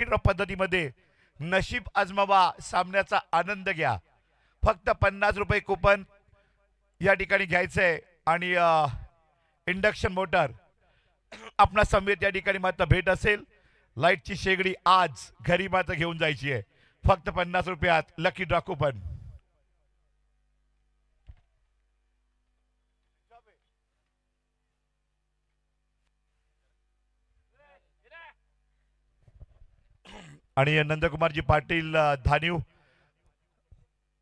Lucky draw पद्धतीमध्ये नशीब आजमावा, सामन्याचा आनंद घ्या। फक्त 50 रुपये कुपन या ठिकाणी घ्यायचंय आणि इंडक्शन मोटर आपला समेत या ठिकाणी मात्र भेट असेल। लाईटची शेगडी आज घरी मात्र घेऊन जायची आहे, फक्त 50 रुपयात लकी ड्रॉ कुपन। आणि नंदकुमारजी पाटील धानिव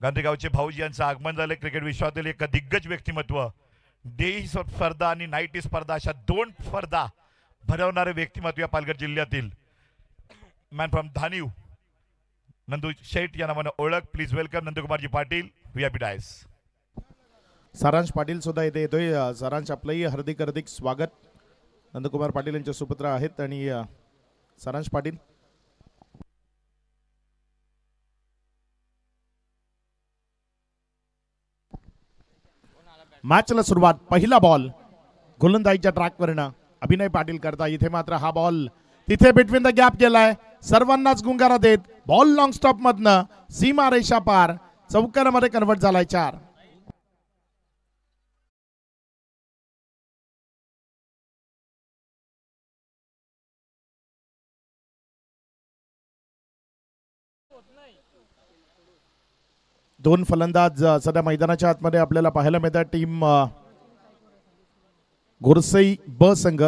गांधीगावचे भाऊजी यांचं आगमन झाले। क्रिकेट विश्वातील एक दिग्गज व्यक्तिमत्व, डेही स्पर्धा आणि नाईटी स्पर्धा अशा 2 स्पर्धा भरवणारे व्यक्तिमत्व या पालघर जिल्ह्यातील। मॅन फ्रॉम धानिव नंदू शेठ या नावाने ओळख। Please welcome Nandkumarji Patil, VIP dais. Saransh Patil सुद्धा इथे येतोय। सारांश आपलंही हार्दिक हार्दिक स्वागत। नंदकुमार पाटील यांचे सुपुत्र आहेत आणि सारांश पाटील मॅचला सुरुवात। पहिला बॉल गोलंदाजीच्या ट्रॅकवरनं अभिनय पाटील करता। इथे मात्र हा बॉल तिथे बिटवीन द गॅप गेलाय, सर्वांनाच गुंगारा देत बॉल लॉंग स्टॉप मधनं सीमा रेषा पार चौकारामध्ये कन्वर्ट झालाय 4। दोन फलंदाज सध्या मैदानाच्या आतमध्ये आपल्याला पाहायला मिळतात। टीम गोरसई ब संघ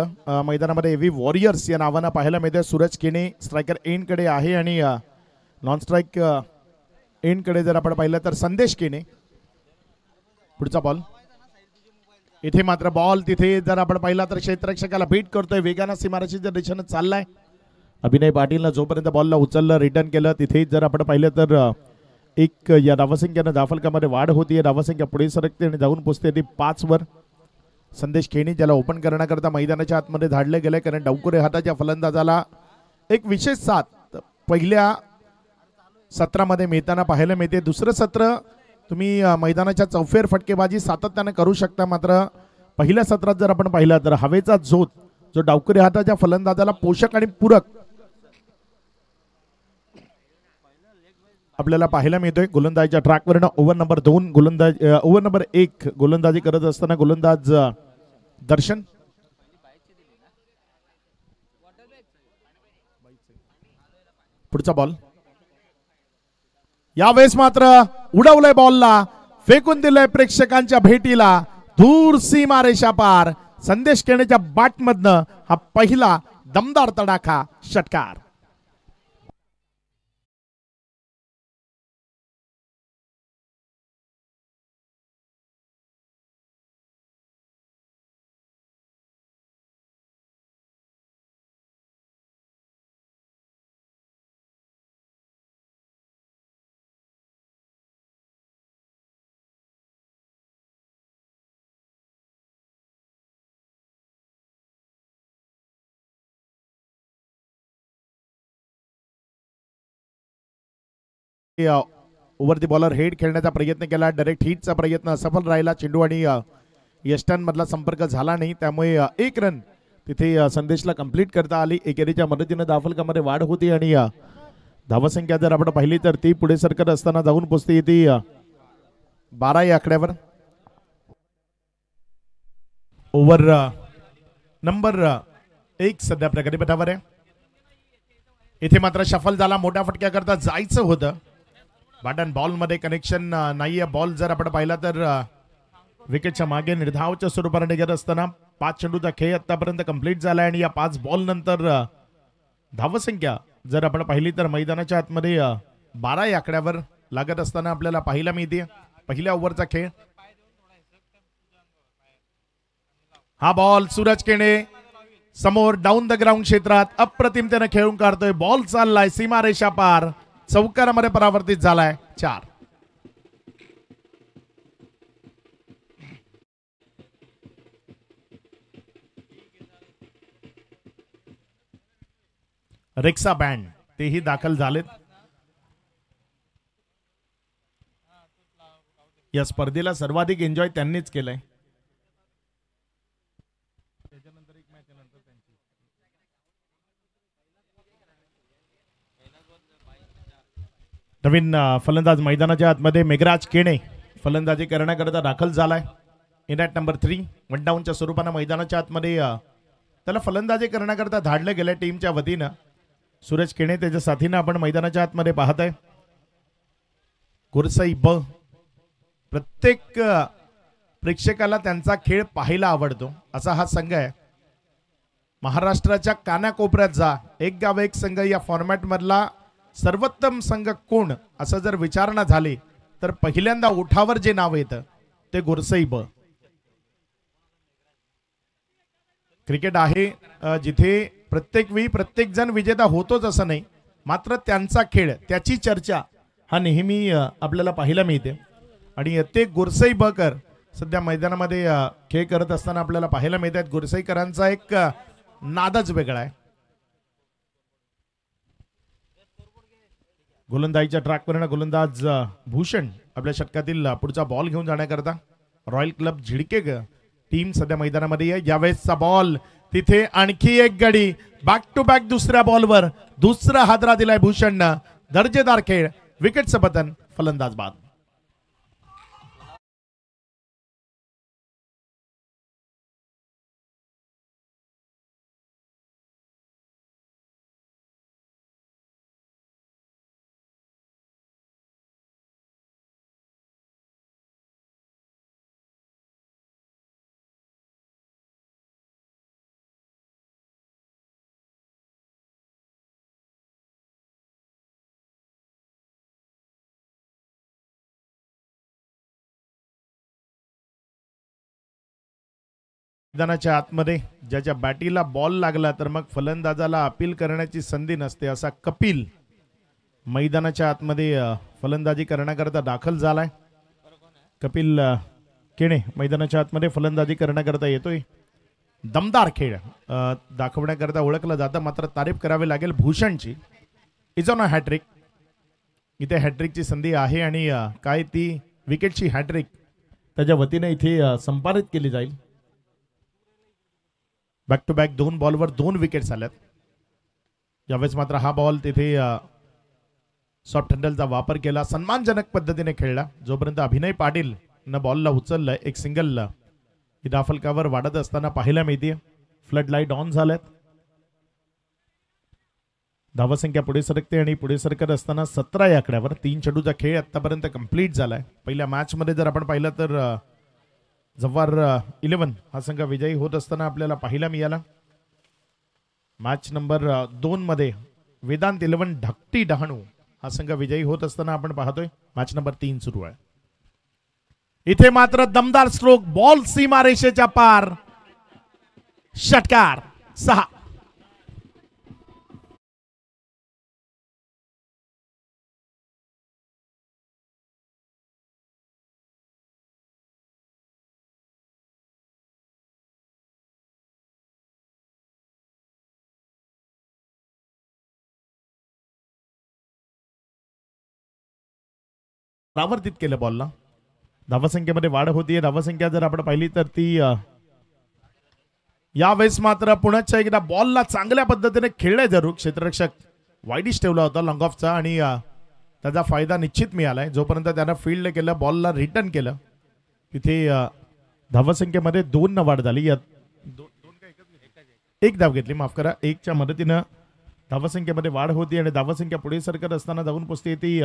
मैदानामध्ये एव्ही वॉरियर्स या नावानं पाहायला मिळते। सूरज केणे स्ट्रायकर एंड कडे आहे आणि नॉन स्ट्राईक एंड कडे जर आपण पाहिलं तर संदेश केणे। पुढचा बॉल इथे मात्र बॉल तिथे जर आपण पाहिला तर क्षेत्ररक्षकाला बीट करतोय, वेगानं सीमारेषेच्या दिशेने चाललाय। अभिनय पाटीलनं जोपर्यंत बॉलला उचललं रिटर्न केलं तिथे जर आपण पाहिलं तर एक या धावसंख्येनं धावफलकामध्ये वाढ होती। धावसंख्या पुढे सरकते आणि जाऊन पोहोचते ती 5 वर। संदेश केणी ज्याला ओपन करण्याकरता मैदानाच्या आतमध्ये धाडले गेले, कारण डावकुरे हाताच्या फलंदाजाला एक विशेष साथ पहिल्या सत्रामध्ये मिळताना पाहायला मिळते। दुसरं सत्र तुम्ही मैदानाच्या चौफेर फटकेबाजी सातत्याने करू शकता, मात्र पहिल्या सत्रात जर आपण पाहिलं तर हवेचा झोत जो डावकुरे हाताच्या फलंदाजाला पोषक आणि पूरक आपल्याला पाहायला मिळतोय। गोलंदाजीच्या ट्रॅकवरनं ओव्हर नंबर 2 गोलंदाज ओव्हर नंबर 1 गोलंदाजी करत असताना गोलंदाज दर्शन पुढचा बॉल यावेळेस मात्र उडवलंय, बॉलला फेकून दिलंय प्रेक्षकांच्या भेटीला दूर सीमा रेषा पार। संदेश केणेच्या बॅटमधनं हा पहिला दमदार तडाखा षटकार। ओव्हर द बॉलर हेड खेळण्याचा प्रयत्न केला, डायरेक्ट हिटचा प्रयत्न असफल राहिला। चेंडू आणि यष्टांमधला संपर्क झाला नाही, त्यामुळे 1 रन तिथे संदेशला कंप्लीट करता आली। एकेरीच्या मदतीने धावफलकामध्ये वाढ होती आणि धावसंख्या जर आपण पाहिली तर ती पुढे सरकत असताना जाऊन पोहोचते ती 12 या आकड्यावर। ओव्हर नंबर 1 सध्या प्रगतीपथावर आहे। इथे मात्र शफल झाला, मोठ्या फटक्या करता जायचं होतं, बॅट बॉल मध्ये कनेक्शन नाहीये। बॉल जर आपण पाहिला तर विकेटच्या मागे निर्धावच्या स्वरूपाने निघत असताना 5 चेंडूचा खेळ आतापर्यंत कंप्लीट झाला आणि या 5 बॉल नंतर धावसंख्या जर आपण पाहिली तर मैदानाच्या आतमध्ये 12 या आकड्यावर लागत असताना आपल्याला पाहायला मिळते। पहिल्या ओव्हरचा खेळ, हा बॉल सूरज केणे समोर डाऊन द ग्राउंड क्षेत्रात अप्रतिमतेने खेळून काढतोय। बॉल चाललाय सीमा रेषा पार चौकारामध्ये परावर्तित झालाय 4। रिक्षा बँड तेही दाखल झालेत। या स्पर्धेला सर्वाधिक एन्जॉय त्यांनीच केलंय। नवीन फलंदाज मैदानाच्या आतमध्ये मेघराज केणे फलंदाजी करण्याकरता दाखल झालाय. इन ॲट नंबर 3 वन डाऊनच्या स्वरूपानं मैदानाच्या आतमध्ये त्याला फलंदाजी करण्याकरता धाडलं गेलं टीमच्या वतीनं. सूरज केणे त्याच्या साथीनं आपण मैदानाच्या आतमध्ये पाहत आहे. गुरसई ब प्रत्येक प्रेक्षकाला त्यांचा खेळ पाहायला आवडतो असा हा संघ आहे. महाराष्ट्राच्या कानाकोपऱ्यात जा, एक गाव एक संघ या फॉर्मॅट मधला सर्वोत्तम संघ कोण असं जर विचारणा झाली तर पहिल्यांदा उठावर जे नाव येतं ते गुरसई ब. क्रिकेट आहे जिथे प्रत्येक वेळी प्रत्येक जण विजेता होतोच असं नाही, मात्र त्यांचा खेळ त्याची चर्चा हा नेहमी आपल्याला पाहायला मिळते. आणि ते गुरसई बकर सध्या मैदानामध्ये खेळ करत असताना आपल्याला पाहायला मिळत आहेत. गुरसईकरांचा एक नादच वेगळा आहे. गोलंदाजीच्या ट्रॅकवरनं गोलंदाज भूषण आपल्या षटकातील पुढचा बॉल घेऊन जाण्याकरता रॉयल क्लब झिडके टीम सध्या मैदानामध्ये आहे. यावेळेसचा बॉल तिथे आणखी एक गडी, बॅक टू बॅक दुसऱ्या बॉलवर दुसरा हादरा दिलाय भूषणनं. दर्जेदार खेळ, विकेटचं पतन, फलंदाज बाद. मैदानाच्या आतमध्ये ज्याच्या बॅटीला बॉल लागला तर मग फलंदाजाला अपील करण्याची संधी नसते असा कपिल मैदानाच्या आतमध्ये फलंदाजी करण्याकरता दाखल झालाय. कपिल केणे मैदानाच्या आतमध्ये फलंदाजी करण्याकरता येतोय. दमदार खेळ दाखवण्याकरता ओळखलं जातं, मात्र तारीफ करावी लागेल भूषणची. Is on a hattrick. इथे हॅट्रिकची संधी आहे आणि काय ती विकेटची हॅट्रिक त्याच्या वतीने इथे संपादित केली जाईल. बॅक टू बॅक 2 बॉलवर 2 विकेट्स आल्यात. यावेळेस मात्र हा बॉल तिथे सॉफ्ट हँडलचा वापर केला, सन्मानजनक पद्धतीने खेळला. जोपर्यंत अभिनय पाटील न बॉलला उचललं एक सिंगल धाफलकावर वाढत असताना पाहायला मिळते. फ्लड लाईट ऑन झाल्यात. धावसंख्या पुढे सरकते आणि पुढे सरकत असताना 17 या आकड्यावर 3 चेंडूचा खेळ आतापर्यंत कंप्लीट झालाय. पहिल्या मॅच मध्ये जर आपण पाहिलं तर जव्हार 11 हा संघ विजयी होत असताना आपल्याला पाहायला मिळाला. मॅच नंबर 2 मध्ये वेदांत 11 ढकटी डहाणू हा संघ विजयी होत असताना आपण पाहतोय. मॅच नंबर 3 सुरू आहे. इथे मात्र दमदार स्ट्रोक, बॉल सीमारेषेच्या पार, षटकार 6. परावर्तित केलं बॉलला. धावसंख्येमध्ये वाढ होतीये. धावसंख्या जर आपण पाहिली तर ती यावेळेस मात्र पुन्हा एकदा बॉलला चांगल्या पद्धतीने खेळले जरूर. क्षेत्ररक्षक वाईडिश ठेवला होता लॉंग ऑफचा आणि त्याचा फायदा निश्चित मिळालाय. जोपर्यंत त्यानं फील्ड केलं, बॉलला रिटर्न केलं, तिथे धावसंख्येमध्ये 2 न वाढ झाली. एक धाव घेतली, माफ करा. 1च्या मदतीनं धावसंख्येमध्ये वाढ होती आणि धावसंख्या पुढे सरकत असताना जाऊन पोचते ती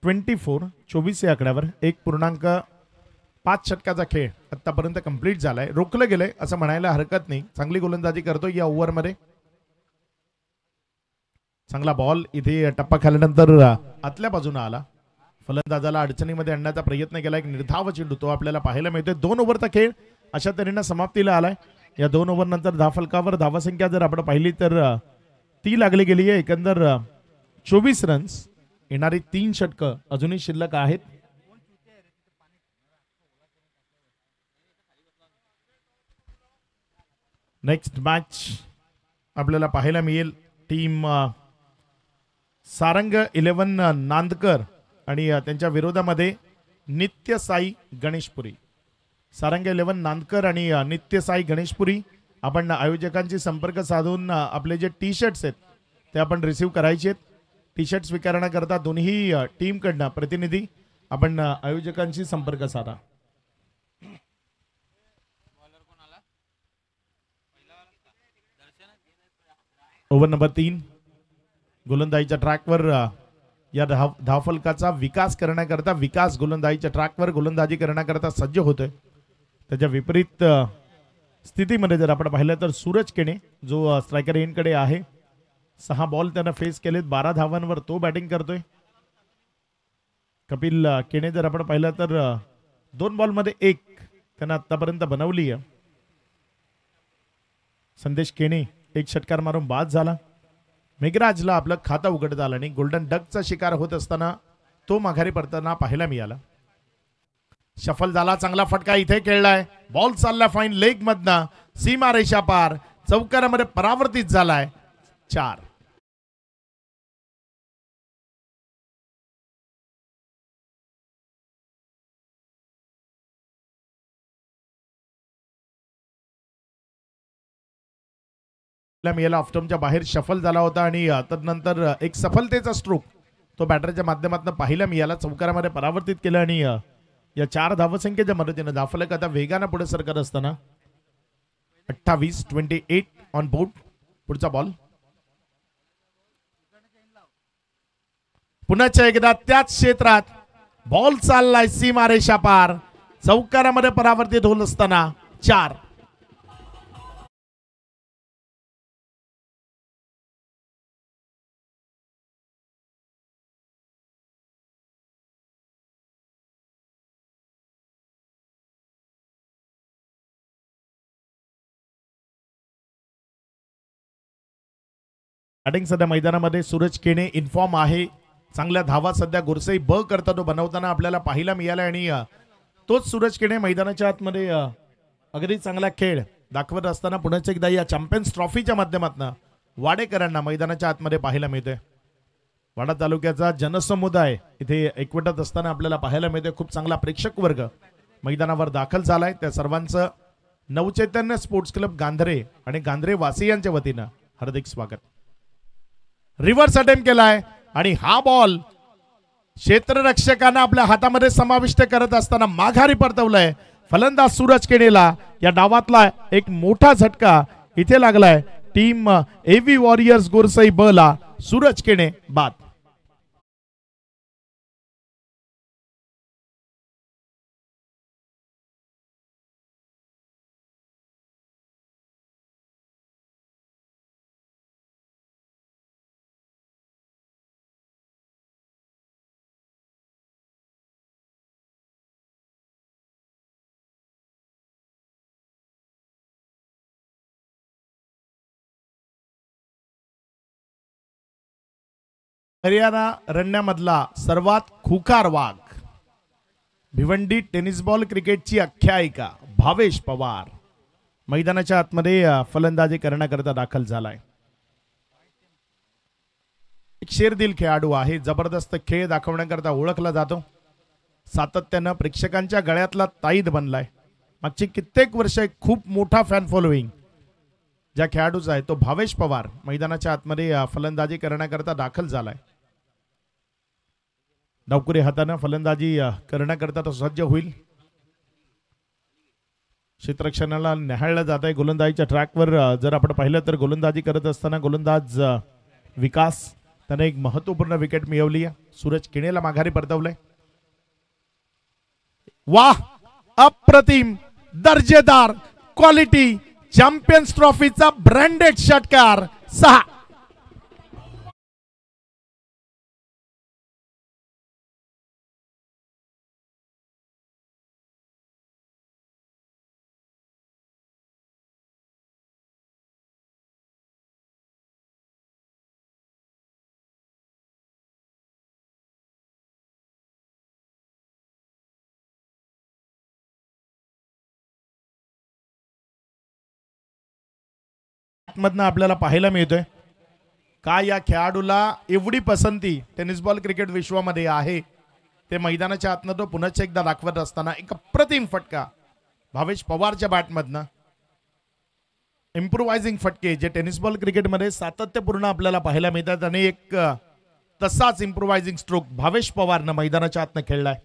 24 या आकड्यावर. 1.5 षटकाचा खेळ आतापर्यंत कंप्लीट झालाय. रोखलं गेलंय असं म्हणायला हरकत नाही. चांगली गोलंदाजी करतोय या ओव्हरमध्ये. चांगला बॉल इथे टप्पा खाल्यानंतर आतल्या बाजूने आला. फलंदाजाला अडचणीमध्ये आणण्याचा प्रयत्न केला. एक निर्धाव चेंडू तो आपल्याला पाहायला मिळतोय. 2 ओव्हरचा खेळ अशा तऱ्हेने समाप्तीला आलाय. या 2 ओव्हर नंतर धावफलकावर धावसंख्या जर आपण पाहिली तर ती लागली गेली आहे. एकंदर 24 रन्स. येणारी 3 षटकं अजूनही शिल्लक आहेत. नेक्स्ट मॅच आपल्याला पाहायला मिळेल. टीम सारंग 11 नांदकर आणि त्यांच्या विरोधामध्ये नित्यसाई गणेशपुरी. सारंग 11 नांदकर आणि नित्यसाई गणेशपुरी. आपण आयोजकांची संपर्क साधून आपले जे टी शर्ट्स आहेत ते आपण रिसीव्ह करायचे आहेत. टी शर्ट स्वीकारण्याकरता दोन्ही टीमकडनं प्रतिनिधी आपण आयोजकांशी संपर्क साधा. ओव्हर नंबर 3 गोलंदाजीच्या ट्रॅकवर या धावफलकाचा विकास करण्याकरता विकास गोलंदाजीच्या ट्रॅकवर गोलंदाजी करण्याकरता सज्ज होतोय. त्याच्या विपरीत स्थितीमध्ये जर आपण पाहिलं तर सूरज केणे जो स्ट्रायकर एंडकडे आहे, 6 बॉल त्यानं फेस केलेत, 12 धावांवर तो बॅटिंग करतोय. कपिल केणे जर आपण पाहिलं तर 2 बॉलमध्ये 1 त्यानं आतापर्यंत बनवली आहे. संदेश केणे 1 षटकार मारून बाद झाला. मेघराजला आपलं खातं उघडता आलं आणि गोल्डन डकचा शिकार होत असताना तो माघारी परताना पाहायला मिळाला. शफल झाला, चांगला फटका इथे खेळलाय, बॉल चालला फाईन लेग मधनं सीमा रेषा पार, चौकारामध्ये परावर्तित झालाय. 4 मिळाला. ऑफटॉमच्या बाहेर शफल झाला होता आणि तदनंतर एक सफलतेचा स्ट्रोक तो बॅटरच्या माध्यमातून पाहायला मिळाला, चौकारामध्ये परावर्तित केलं आणि या 4 धावसंख्येच्या मदतीने धावफलक आता वेगानं पुढे सरकत असताना 28-28 ऑन बोर्ड. पुढचा बॉल पुन्हा एकदा त्याच क्षेत्रात बॉल चाललाय सीमा रेषा पार, चौकारामध्ये परावर्तित होत असताना 4. बॅटिंग सध्या मैदानामध्ये सूरज केणे इन्फॉर्म आहे. चांगल्या धावा सध्या गुरसई ब करता तो बनवताना आपल्याला पाहायला मिळाला आणि तोच सूरज केणे मैदानाच्या आतमध्ये अगदी चांगला खेळ दाखवत असताना पुन्हा एकदा या चॅम्पियन्स ट्रॉफीच्या माध्यमातून वाडेकरांना मैदानाच्या आतमध्ये पाहायला मिळते. वाडा तालुक्याचा जनसमुदाय इथे एकवटत असताना आपल्याला पाहायला मिळते. खूप चांगला प्रेक्षक वर्ग मैदानावर दाखल झालाय. त्या सर्वांचं नवचैतन्य स्पोर्ट्स क्लब गांधरे आणि गांधरे वासियांच्या वतीनं हार्दिक स्वागत. रिव्हर्स अटेम्प्ट केलाय आणि हा बॉल क्षेत्ररक्षकांना आपल्या हातामध्ये समाविष्ट करत असताना माघारी परतवलाय. फलंदाज सूरज केणेला या डावातला एक मोठा झटका इथे लागलाय. टीम एव्ही वॉरियर्स गोरसई ब ला सूरज केणे बाद. हरियाणा रण्यांमधला सर्वात खुखार वाघ, भिवंडी टेनिस बॉल क्रिकेटची आख्यायिका भावेश पवार मैदानाच्या आतमध्ये फलंदाजी करण्याकरता दाखल झालाय. एक शेरदिल खेळाडू आहे, जबरदस्त खेळ दाखवण्याकरता ओळखला जातो. सातत्यानं प्रेक्षकांच्या गळ्यातला ताईद बनलाय. मागची कित्येक वर्ष खूप मोठा फॅन फॉलोईंग ज्या खेळाडूचा आहे तो भावेश पवार मैदानाच्या आतमध्ये फलंदाजी करण्याकरता दाखल झालाय. डावकुरे हाताने फलंदाजी करण्याकरता तो सज्ज होईल. क्षेत्ररक्षणाला न्याहाळलं जात आहे. गोलंदाजीच्या ट्रॅकवर जर आपण पाहिलं तर गोलंदाजी करत असताना गोलंदाज विकास त्याने एक महत्वपूर्ण विकेट मिळवली आहे. सूरज केणेला माघारी परतवलंय. वाह, अप्रतिम, दर्जेदार, क्वालिटी, चॅम्पियन्स ट्रॉफीचा ब्रँडेड षटकार. 6. मधनं आपल्याला पाहायला मिळतोय का या खेळाडूला एवढी पसंती टेनिस बॉल क्रिकेट विश्वामध्ये आहे. ते मैदानाच्या आतनं तो पुन्हा एकदा दाखवत असताना एक अप्रतिम फटका भावेश पवारच्या बॅटमधनं. इम्प्रोवायझिंग फटके जे टेनिस बॉल क्रिकेटमध्ये सातत्यपूर्ण आपल्याला पाहायला मिळतात आणि एक तसाच इम्प्रोव्हायझिंग स्ट्रोक भावेश पवारनं मैदानाच्या आतनं खेळलाय.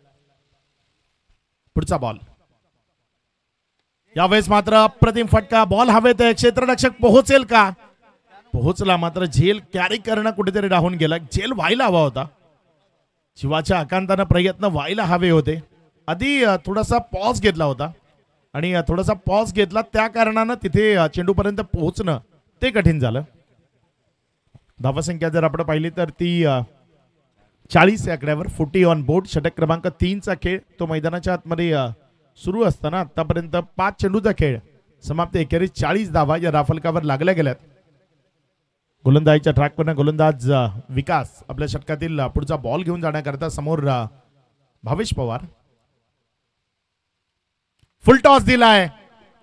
पुढचा बॉल यावेळेस मात्र अप्रतिम फटका. बॉल हवेत आहे. क्षेत्ररक्षक पोहोचेल का? पोहोचला, मात्र झेल कॅरी करणं कुठेतरी राहून गेला. झेल व्हायला हवा होता. शिवाच्या आकांतानं प्रयत्न व्हायला हवे होते. आधी थोडासा पॉज घेतला होता आणि थोडासा पॉज घेतला त्या कारणानं तिथे चेंडूपर्यंत पोहोचणं ते कठीण झालं. धावसंख्या जर आपण पाहिली तर ती 40 या आकड्यावर. 40 ऑन बोर्ड. षटक क्रमांक 3चा खेळ तो मैदानाच्या आतमध्ये सुरू असताना आतापर्यंत 5 चेंडूचा खेळ समाप्त. एकेरी 40 धावा या राफलकावर लागल्या गेल्यात. गोलंदाजीच्या ट्रॅकवरनं गोलंदाज विकास आपल्या षटकातील पुढचा बॉल घेऊन जाण्याकरता समोर भावेश पवार. फुल टॉस दिलाय,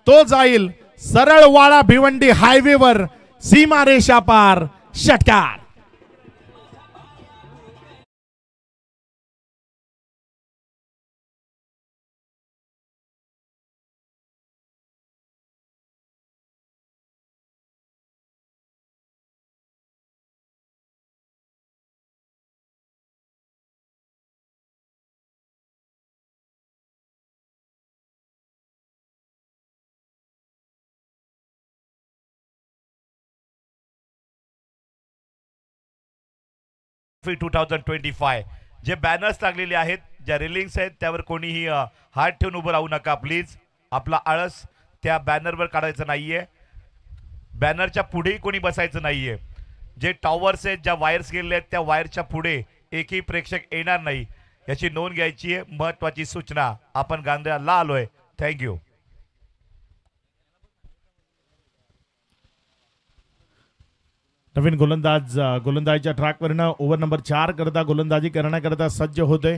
तो जाईल सरळ वाळा भिवंडी हायवेवर सीमा रेषा पार. षटकार. ट्रॉफी 2025 जे बॅनर्स लागलेले आहेत, ज्या रेलिंग्स आहेत, त्यावर कोणीही हात ठेवून उभं राहू नका प्लीज. आपला आळस त्या बॅनरवर काढायचं नाहीये. बॅनरच्या पुढेही कोणी बसायचं नाहीये. जे टॉवर्स आहेत, ज्या वायर्स गेलेल्या आहेत, त्या वायरच्या पुढे एकही प्रेक्षक येणार नाही याची नोंद घ्यायची आहे. महत्वाची सूचना. आपण गांधीला आलोय. थँक्यू. नवीन गोलंदाज गोलंदाजीच्या ट्रॅकवरनं ओव्हर नंबर 4 करता गोलंदाजी करण्याकरता सज्ज होते.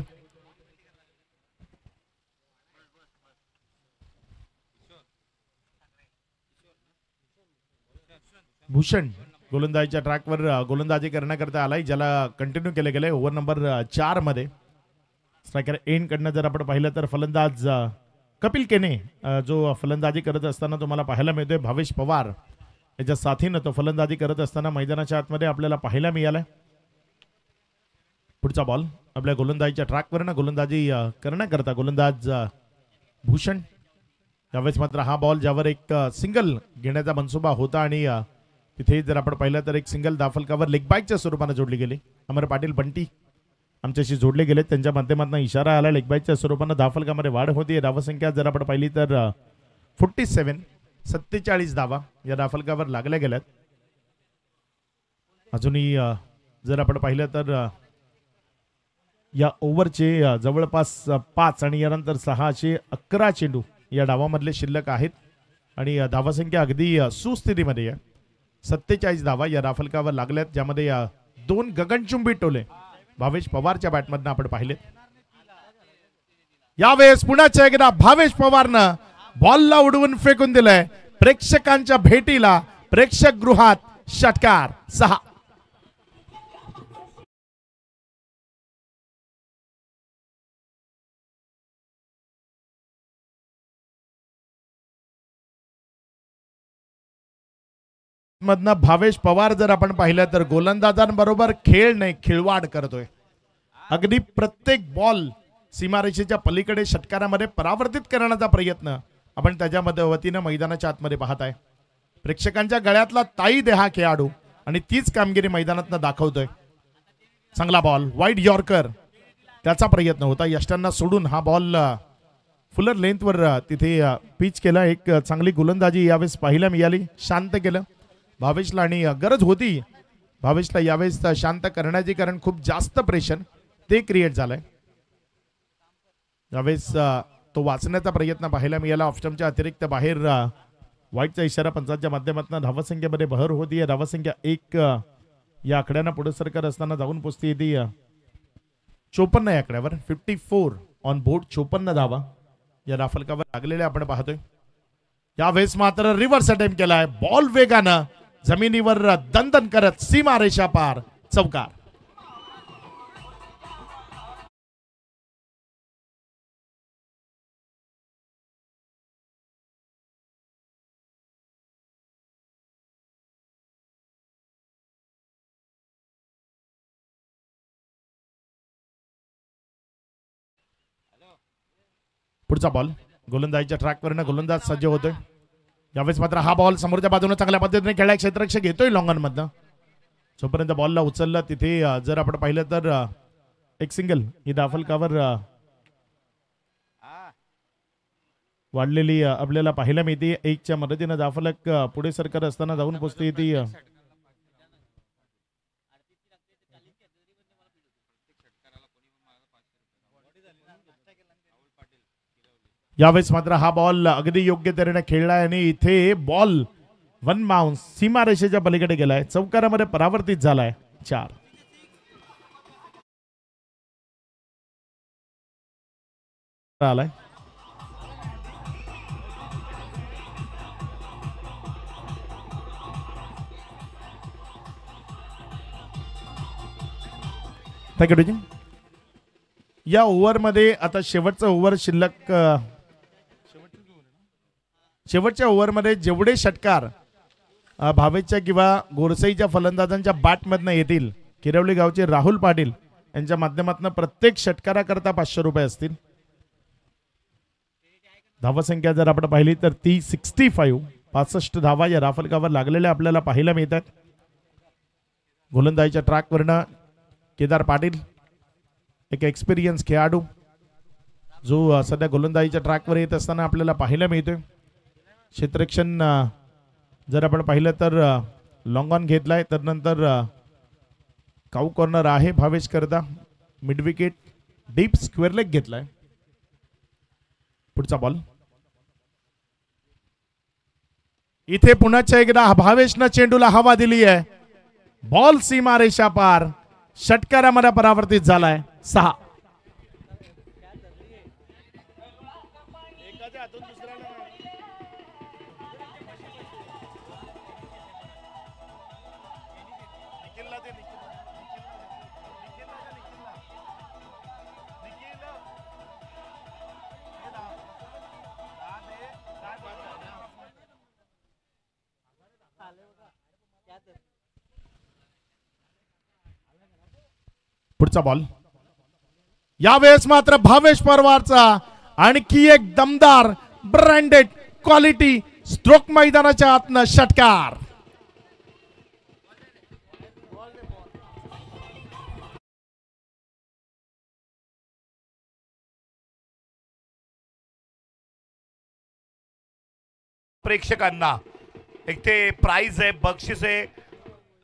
भूषण गोलंदाजीच्या ट्रॅकवर गोलंदाजी करण्याकरता आलाय, ज्याला कंटिन्यू केले गेले ओव्हर नंबर 4 मध्ये. स्ट्रायकर एन कडनं जर आपण पाहिलं तर फलंदाज कपिल केने जो फलंदाजी करत असताना तुम्हाला पाहायला मिळतोय. भावेश पवार याच्या साथीनं तो फलंदाजी करत असताना मैदानाच्या आतमध्ये आपल्याला पाहायला मिळालाय. पुढचा बॉल आपल्या गोलंदाजीच्या ट्रॅकवरनं गोलंदाजी करण्याकरता गोलंदाज भूषण. यावेळेस मात्र हा बॉल ज्यावर एक सिंगल घेण्याचा मनसुबा होता आणि तिथे जर आपण पाहिलं तर एक सिंगल दाफलकावर लेग बाईकच्या स्वरूपाने जोडली गेली. अमर पाटील बंटी आमच्याशी जोडले गेले. त्यांच्या माध्यमातून इशारा आला लेग बाईकच्या स्वरूपाने दाफलकामध्ये वाढ होती. धावसंख्या जर आपण पाहिली तर 47 धावा या दाफलकावर लागल्या गेल्यात. अजूनही जर आपण पाहिलं तर या ओव्हरचे जवळपास 5 आणि यानंतर 6 असे 11 चेंडू या डावामधले शिल्लक आहेत आणि धावसंख्या अगदी सुस्थितीमध्ये आहे. 47 धावा या राफलकावर लागल्यात, ज्यामध्ये 2 गगनचुंबी टोले भावेश पवारच्या बॅटमधनं आपण पाहिले. यावेळेस पुण्याच्या एकदा भावेश पवारनं बॉलला उडवून फेकून दिलंय प्रेक्षकांच्या भेटीला. प्रेक्षक गृहात षटकार. 6. मधनं भावेश पवार जर आपण पाहिलं तर गोलंदाजांबरोबर खेळ नाही, खिळवाड करतोय. अगदी प्रत्येक बॉल सीमारेषेच्या पलीकडे षटकारामध्ये परावर्तित करण्याचा प्रयत्न आपण त्याच्या वतीनं मैदानाच्या आतमध्ये पाहत आहे. प्रेक्षकांच्या गळ्यातला ताईद हा खेळाडू आणि तीच कामगिरी मैदानातनं दाखवतोय. चांगला बॉल वाईड यॉर्कर त्याचा प्रयत्न होता. यष्टांना सोडून हा बॉल फुलर लेंथवर तिथे पिच केला. एक चांगली गोलंदाजी यावेळेस पाहायला मिळाली. शांत केलं भावेशला आणि गरज होती भावेशला यावेळेस शांत करण्याची, कारण खूप जास्त प्रेशर ते क्रिएट झालंय. यावेळेस तो वाचण्याचा प्रयत्न पाहायला मिळाला. ऑफस्टमच्या अतिरिक्त बाहेर वाईटचा इशारा पंचांच्या माध्यमातून धावसंख्येमध्ये भर होती. धावसंख्या 1 या आकड्यानं पुढे सरकार असताना जाऊन पोचती ती 54 या आकड्यावर. 54 ऑन बोर्ड. 54 धावा या राफलकावर लागलेल्या आपण पाहतोय. यावेळेस मात्र रिव्हर्स अटेम्प्ट केलाय. बॉल वेगानं जमिनीवर दणदण करत सीमा रेषा पार. चौकार. पुढचा बॉल गोलंदाजीच्या ट्रॅकवरनं गोलंदाज सज्ज होतोय. यावेळेस मात्र हा बॉल समोरच्या बाजूने चांगल्या पद्धतीने खेळला, क्षेत्ररक्षक घेतोय लॉंगन मधनं. जोपर्यंत बॉलला उचललं तिथे जर आपण पाहिलं तर एक सिंगल ही दाफलकावर वाढलेली आपल्याला पाहायला मिळते. एकच्या मदतीनं दाफलक पुढे सरकत असताना जाऊन पोचते ती यावेळेस मात्र हा बॉल अगदी योग्य तऱ्हेने खेळलाय आणि इथे बॉल वन बाउन्स सीमारेषेच्या पलीकडे गेलाय, चौकारामध्ये परावर्तित झालाय. 4 आलाय. थँक्यू. या ओव्हरमध्ये आता शेवटचा ओव्हर शिल्लक, शेवटच्या ओव्हरमध्ये जेवढे षटकार भावेच्या किंवा गोरसईच्या फलंदाजांच्या बॅटमधनं येतील, किरवली गावचे राहुल पाटील यांच्या माध्यमातून प्रत्येक षटकाराकरता 500 रुपये असतील. धावसंख्या जर आपण पाहिली तर ती 65 धावा या राफलकावर लागलेल्या आपल्याला पाहायला मिळतात. गोलंदाजीच्या ट्रॅकवरनं केदार पाटील, एक एक्सपिरियन्स खेळाडू जो सध्या गोलंदाजीच्या ट्रॅकवर येत असताना आपल्याला पाहायला मिळतोय. क्षेत्ररक्षण जर आपण पाहिलं तर लॉंग ऑन घेतलाय, तर नंतर काऊ कॉर्नर आहे भावेश करता, mid wicket deep square leg घेतलाय. पुढचा बॉल इथे पुन्हा एकदा भावेशनं चेंडूला हवा दिली आहे. बॉल सीमा रेषा पार, षटकारामध्ये परावर्तित झालाय. 6 पुढचा बॉल यावेळेस मात्र भावेश परवारचा आणखी एक दमदार ब्रँडेड क्वालिटी स्ट्रोक मैदानाच्या आतनं षटकार. प्रेक्षकांना एक ते प्राइज आहे, बक्षीस आहे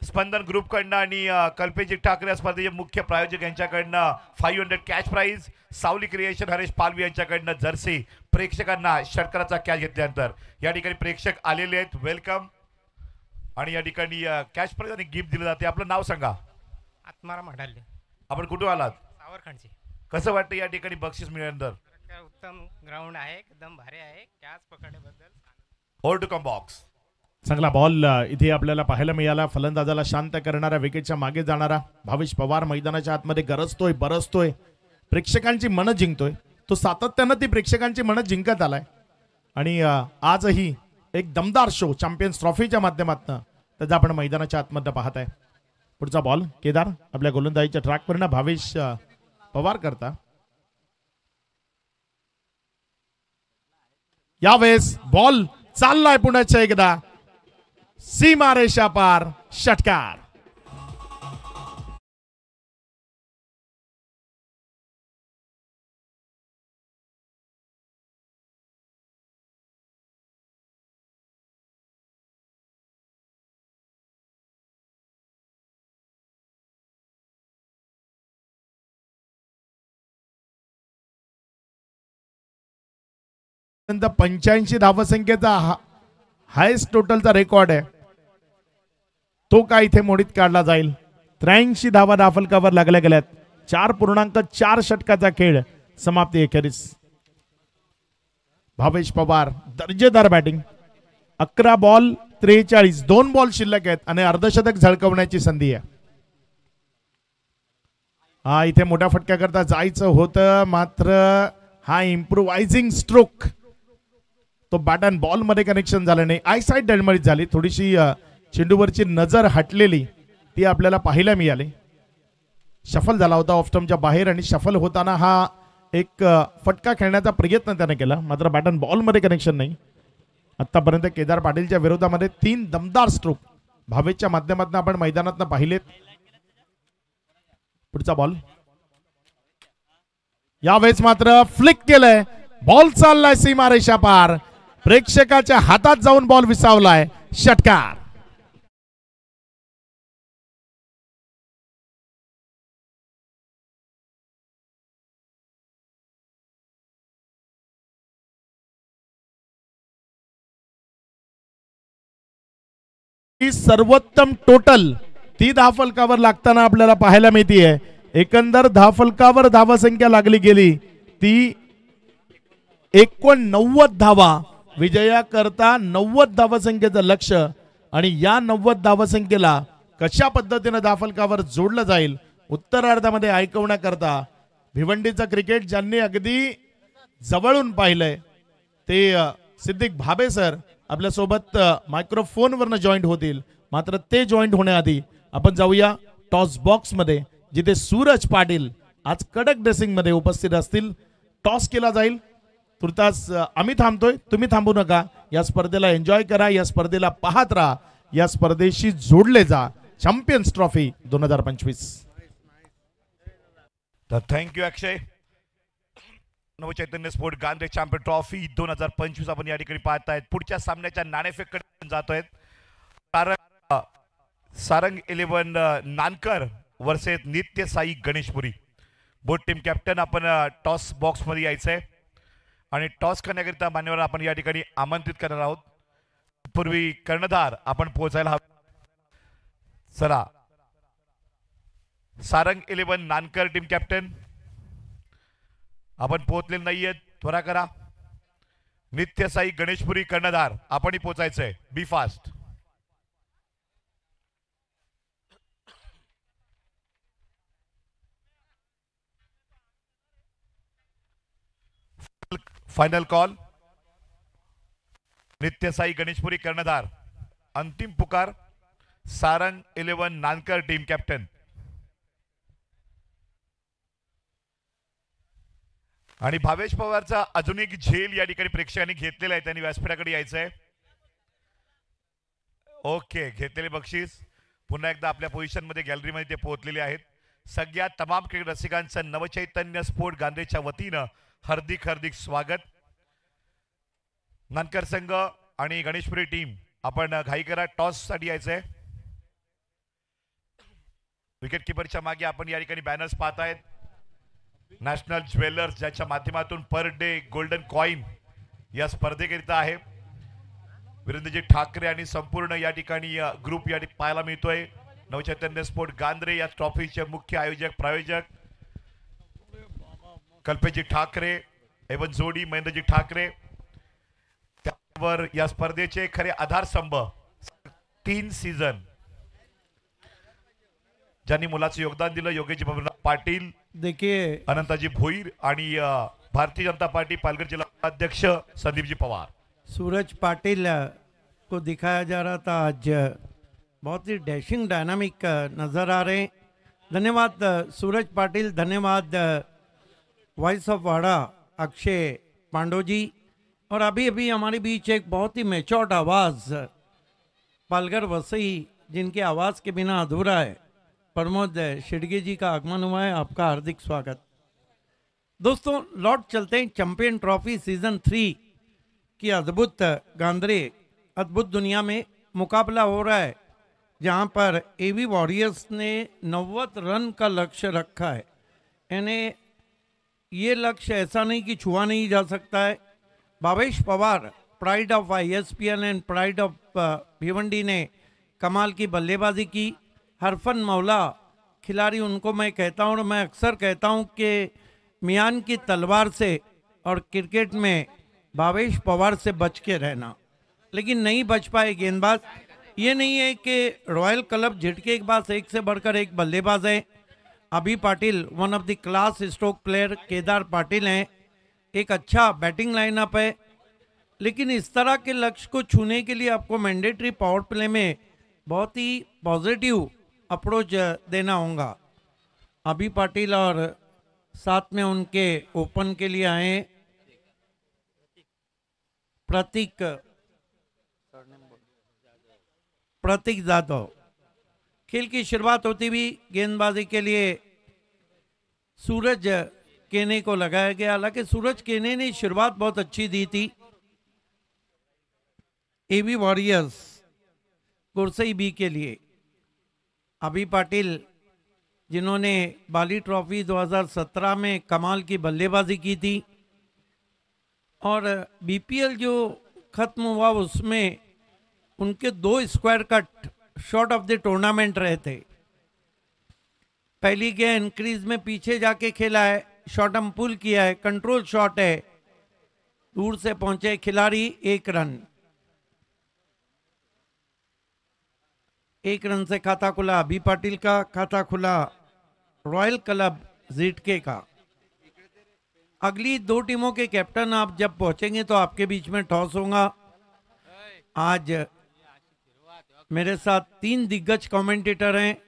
स्पंदन ग्रुप कडनं आणि कल्पेजी ठाकरे स्पर्धेचे मुख्य प्रायोजक यांच्याकडनं 500 कॅश प्राइज, सावली क्रिएशन हरेश पालवी यांच्याकडनं जर्सी. प्रेक्षकांना षटकाराचा कॅश घेतल्यानंतर या ठिकाणी प्रेक्षक आलेले आहेत, वेलकम. आणि या ठिकाणी कॅश प्राइज आणि गिफ्ट दिलं जाते. आपलं नाव सांगा. आत्माराम म्हणाले. आपण कुठून आलात? सावरखंडची. कसं वाटतं या ठिकाणी बक्षीस मिळाल्यानंतर? उत्तम ग्राउंड आहे, एकदम भारी आहे. कॅच पकडल्याबद्दल होल्ड टू कम बॉक्स. चांगला बॉल इथे आपल्याला पाहायला मिळाला. फलंदाजाला शांत करणारा, विकेटच्या मागे जाणारा भावेश पवार मैदानाच्या आतमध्ये गरजतोय, बरसतोय, प्रेक्षकांची मनं जिंकतोय. तो सातत्यानं ती प्रेक्षकांची मनं जिंकत आलाय आणि आजही एक दमदार शो चॅम्पियन्स ट्रॉफीच्या माध्यमातून त्याचा आपण मैदानाच्या आतमध्ये पाहत आहे. पुढचा बॉल केदार आपल्या गोलंदाजीच्या ट्रॅकवरनं भावेश पवार करता. यावेळेस बॉल चाललाय पुण्याच्या एकदा सीमा रेषा पार, षटकार. नंतर 85 धावसंख्येचा हायस्ट टोटलचा रेकॉर्ड आहे, तो काय इथे मोडीत काढला जाईल. 83 धावा दाफलकावर लागल्या गेल्यात. 4.4 षटकाचा खेळ समाप्ती अखेरीस. भावेश पवार दर्जेदार बॅटिंग. 11 बॉल 43, 2 बॉल शिल्लक आहेत आणि अर्धशतक झळकवण्याची संधी आहे. हा इथे मोठ्या फटक्याकरता जायचं होतं, मात्र हा इम्प्रोवायझिंग स्ट्रोक तो बॅट अँड बॉल मध्ये कनेक्शन झालं नाही. आय साईड डळमळीत झाली, थोडीशी चेंडूवरची नजर हटलेली ती आपल्याला पाहायला मिळाली. शफल झाला होता ऑफ स्टंपच्या बाहेर आणि शफल होताना हा एक फटका खेळण्याचा प्रयत्न त्याने केला, मात्र बॅट अँड बॉलमध्ये कनेक्शन नाही. आतापर्यंत केदार पाटीलच्या विरोधामध्ये 3 दमदार स्ट्रोक भावेशच्या माध्यमातून आपण मैदानात पाहिलेत. पुढचा बॉल यावेळेस मात्र फ्लिक केलंय, बॉल चाललाय सीमारेषा पार, प्रेक्षकाच्या हातात जाऊन बॉल विसावलाय, षटकार. सर्वोत्तम टोटल ती धावफलकावर लागताना आपल्याला पाहायला मिळतीये. एकंदर धावफलकावर धावसंख्या लागली गेली ती 89 धावा, विजया करता 90 धावसंख्येचं लक्ष. आणि या 90 धावसंख्येला कशा पद्धतीने धावफलकावर जोडलं जाईल उत्तरार्धामध्ये ऐकवण्याकरता भिवंडीचं क्रिकेट ज्यांनी अगदी जवळून पाहिलंय ते सिद्दीक भाबे सर आपल्या सोबत मायक्रोफोनवरनं जॉईंट होतील. मात्र ते जॉईंट होण्याआधी आपण जाऊया टॉस बॉक्स मध्ये, जिथे सूरज पाटील आज कडक ड्रेसिंग मध्ये उपस्थित असतील. टॉस केला जाईल. तुर्तास आम्ही थांबतोय, तुम्ही थांबू नका. या स्पर्धेला एन्जॉय करा, या स्पर्धेला पाहत राहा, या स्पर्धेशी जोडले जा. Champions trophy 2025. तर thank you Akshay. Navchaitanya sport Gandhi champion trophy 2025 आपण या ठिकाणी पाहतायत. पुढच्या सामन्याच्या नाणेफेककडे जातोय. सारंग 11 नानकर वर्सेस नित्य Sai Ganeshpuri. Both team captain आपण टॉस बॉक्स मध्ये यायचंय आणि टॉस करण्याकरिता मान्यवर आपण या ठिकाणी आमंत्रित करणार आहोत. पूर्वी कर्णधार आपण पोहोचायला हवे. चला, सारंग 11 नानकर टीम कॅप्टन आपण पोहोचलेले नाहीयेत, त्वरा करा. नित्य साई गणेशपुरी कर्णधार आपणही पोहोचायचंय, बी फास्ट. Final call. नित्य साई गणेशपुरी कर्णधार, अंतिम पुकार सारंग 11 नानकर टीम कॅप्टन. आणि भावेश पवारचा अजून एक झेल या ठिकाणी प्रेक्षकांनी घेतलेला आहे, त्यांनी व्यासपीठाकडे यायचंय. ओके, घेतलेले बक्षीस पुन्हा एकदा आपल्या पोझिशन मध्ये गॅलरीमध्ये ते पोहोचलेले आहेत. सगळ्या तमाम क्रिकेट रसिकांचं नवचैतन्य स्पोर्ट गांधीच्या वतीनं हार्दिक हार्दिक स्वागत. नानकर संघ आणि गणेशपुरी टीम आपण घाई करा, टॉस साठी यायचंय. विकेट किपरच्या मागे आपण या ठिकाणी बॅनर्स पाहतायत. नॅशनल ज्वेलर्स ज्याच्या माध्यमातून पर डे गोल्डन कॉइन या स्पर्धेकरिता आहे. वीरेंद्रजी ठाकरे आणि संपूर्ण या ठिकाणी ग्रुप या ठिकाणी पाहायला मिळतोय. नवचैतन्य स्पोर्ट गांद्रे या ट्रॉफीचे मुख्य आयोजक प्रायोजक कल्पेशजी ठाकरे एवं जोडी महेंद्रजी ठाकरे, त्यावर या स्पर्धेचे खरे आधारस्तंभ 3 सीझन ज्यांनी मुलाचं योगदान दिलं, योगेशजी पाटील, देखिए अनंताजी भोईर आणि भारतीय जनता पार्टी पालघर जिला अध्यक्ष संदीपजी पवार. सूरज पाटिल को दिखाया जा रहा था, आज बहुत ही डैशिंग डायनामिक नज़र आ रहे हैं. धन्यवाद सूरज पाटिल, धन्यवाद वॉइस ऑफ वाड़ा अक्षय पांडो जी. और अभी अभी हमारे बीच एक बहुत ही मैच्योर्ड आवाज़ पालघर वसई, जिनके आवाज़ के बिना अधूरा है, प्रमोद शिडगे जी का आगमन हुआ है. आपका हार्दिक स्वागत. दोस्तों, लौट चलते हैं चैंपियन ट्रॉफी सीजन 3 की अद्भुत गांधरे अद्भुत दुनिया में मुकाबला हो रहा है, जहां पर एवी वॉरियर्स ने 90 रन का लक्ष्य रखा है. यानी ये लक्ष्य ऐसा नहीं कि छुआ नहीं जा सकता है. Bhavesh Pawar, pride of ISPL end pride of Bhiwandi ने कमाल की बल्लेबाजी की. हरफन मौला खिलाड़ी, उनको मैं कहता हूँ और मैं अक्सर कहता हूँ कि मियान की तलवार से और क्रिकेट में भावेश पवार से बच के रहना, लेकिन नहीं बच पाए गेंदबाज. ये नहीं है कि रॉयल क्लब झटके के पास एक से बढ़कर एक बल्लेबाज है. अभी Patil one of the class stroke player, Kedar Patil हैं, एक अच्छा बैटिंग लाइनअप है. लेकिन इस तरह के लक्ष्य को छूने के लिए आपको मैंडेटरी पावर प्ले में बहुत ही पॉजिटिव अप्रोच देना होगा. अभी पाटिल और साथ में उनके ओपन के लिए आए प्रतीक जाधव। खेल की शुरुआत होती हुई गेंदबाजी के लिए सूरज केने को लगाया गया। हालांकि सूरज केने ने शुरुआत बहुत अच्छी दी थी। एबी वॉरियर्स गुरसई बी के लिए अभी पाटिल, जिन्होंने बाली ट्रॉफी 2017 में कमाल की बल्लेबाजी की थी और बीपीएल जो खत्म हुआ उसमें उनके 2 square cut shot of the tournament रहे थे। पहली गेंद क्रीज में पीछे जाके खेला है, शॉट पुल किया है, कंट्रोल शॉट है, दूर से पहुंचे खिलाड़ी, 1 रन। 1 रन से खाता खुला अभी पाटिल का, खाता खुला रॉयल क्लब जीटके का। अगली 2 टीमों के कैप्टन आप जब पहुंचेंगे तो आपके बीच में टॉस होगा। आज मेरे साथ 3 दिग्गज कमेंटेटर हैं।